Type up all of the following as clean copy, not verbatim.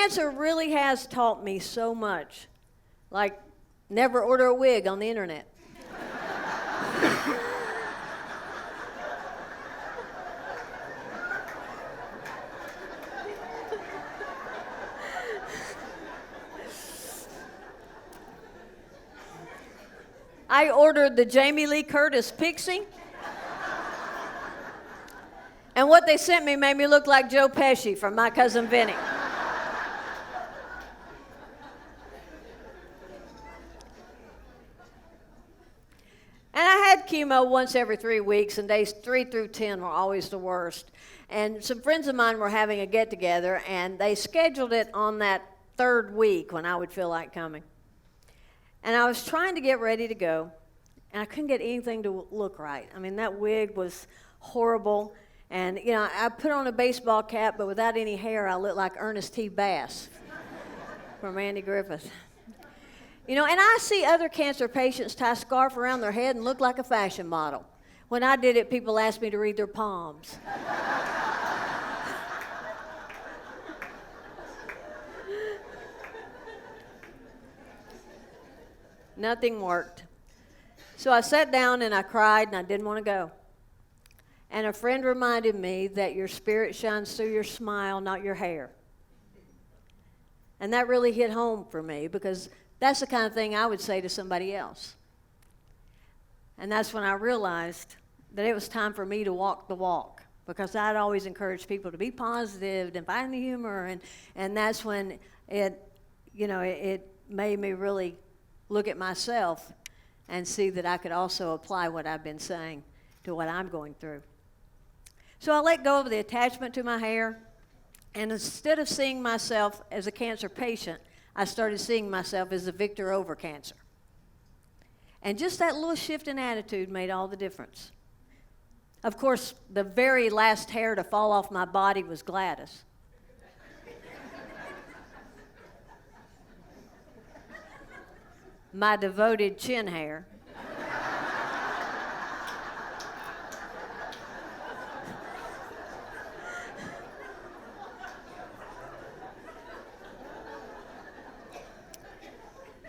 cancer really has taught me so much. Like, never order a wig on the internet. I ordered the Jamie Lee Curtis Pixie. And what they sent me made me look like Joe Pesci from My Cousin Vinny. And I had chemo once every 3 weeks, and days 3 through 10 were always the worst. And some friends of mine were having a get-together, and they scheduled it on that 3rd week when I would feel like coming. And I was trying to get ready to go, and I couldn't get anything to look right. I mean, that wig was horrible. And, you know, I put on a baseball cap, but without any hair, I looked like Ernest T. Bass from Andy Griffith. You know, and I see other cancer patients tie a scarf around their head and look like a fashion model. When I did it, people asked me to read their palms. Nothing worked. So I sat down and I cried and I didn't want to go. And a friend reminded me that your spirit shines through your smile, not your hair. And that really hit home for me, because that's the kind of thing I would say to somebody else. And that's when I realized that it was time for me to walk the walk, because I'd always encouraged people to be positive and find the humor, and that's when it made me really look at myself and see that I could also apply what I've been saying to what I'm going through. So I let go of the attachment to my hair, and instead of seeing myself as a cancer patient, I started seeing myself as a victor over cancer. And just that little shift in attitude made all the difference. Of course, the very last hair to fall off my body was Gladys. My devoted chin hair.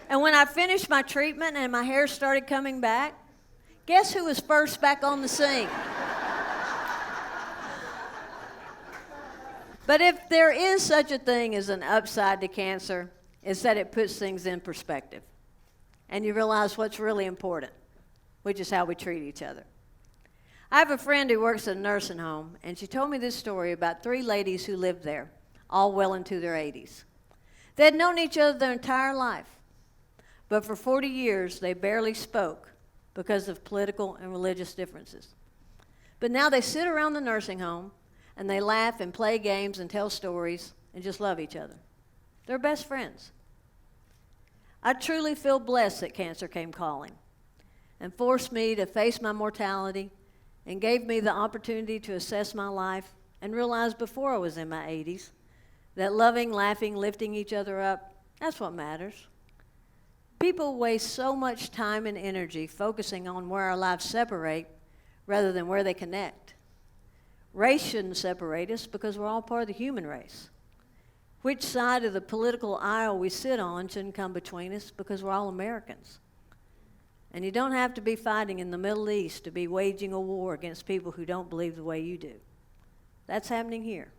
And when I finished my treatment and my hair started coming back, guess who was first back on the scene? But if there is such a thing as an upside to cancer, it's that it puts things in perspective. And you realize what's really important, which is how we treat each other. I have a friend who works at a nursing home, and she told me this story about 3 ladies who lived there, all well into their 80s. They had known each other their entire life. But for 40 years, they barely spoke because of political and religious differences. But now they sit around the nursing home, and they laugh and play games and tell stories and just love each other. They're best friends. I truly feel blessed that cancer came calling and forced me to face my mortality and gave me the opportunity to assess my life and realize before I was in my 80s that loving, laughing, lifting each other up, that's what matters. People waste so much time and energy focusing on where our lives separate rather than where they connect. Race shouldn't separate us because we're all part of the human race. Which side of the political aisle we sit on shouldn't come between us because we're all Americans. And you don't have to be fighting in the Middle East to be waging a war against people who don't believe the way you do. That's happening here.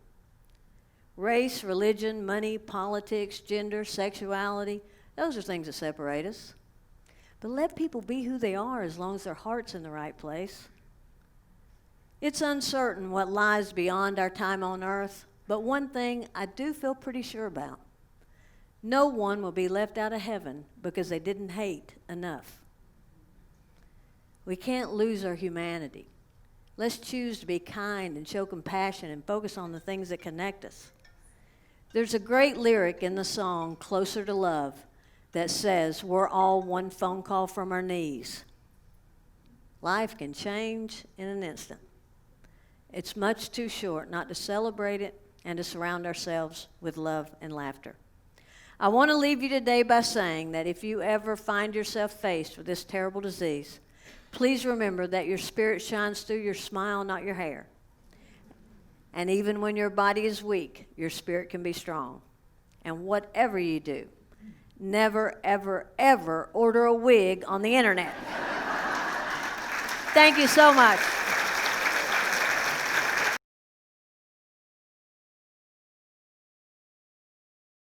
Race, religion, money, politics, gender, sexuality, those are things that separate us. But let people be who they are as long as their heart's in the right place. It's uncertain what lies beyond our time on earth, but one thing I do feel pretty sure about. No one will be left out of heaven because they didn't hate enough. We can't lose our humanity. Let's choose to be kind and show compassion and focus on the things that connect us. There's a great lyric in the song, Closer to Love, that says, we're all one phone call from our knees. Life can change in an instant. It's much too short not to celebrate it and to surround ourselves with love and laughter. I want to leave you today by saying that if you ever find yourself faced with this terrible disease, please remember that your spirit shines through your smile, not your hair. And even when your body is weak, your spirit can be strong. And whatever you do, never, ever, ever order a wig on the internet. Thank you so much.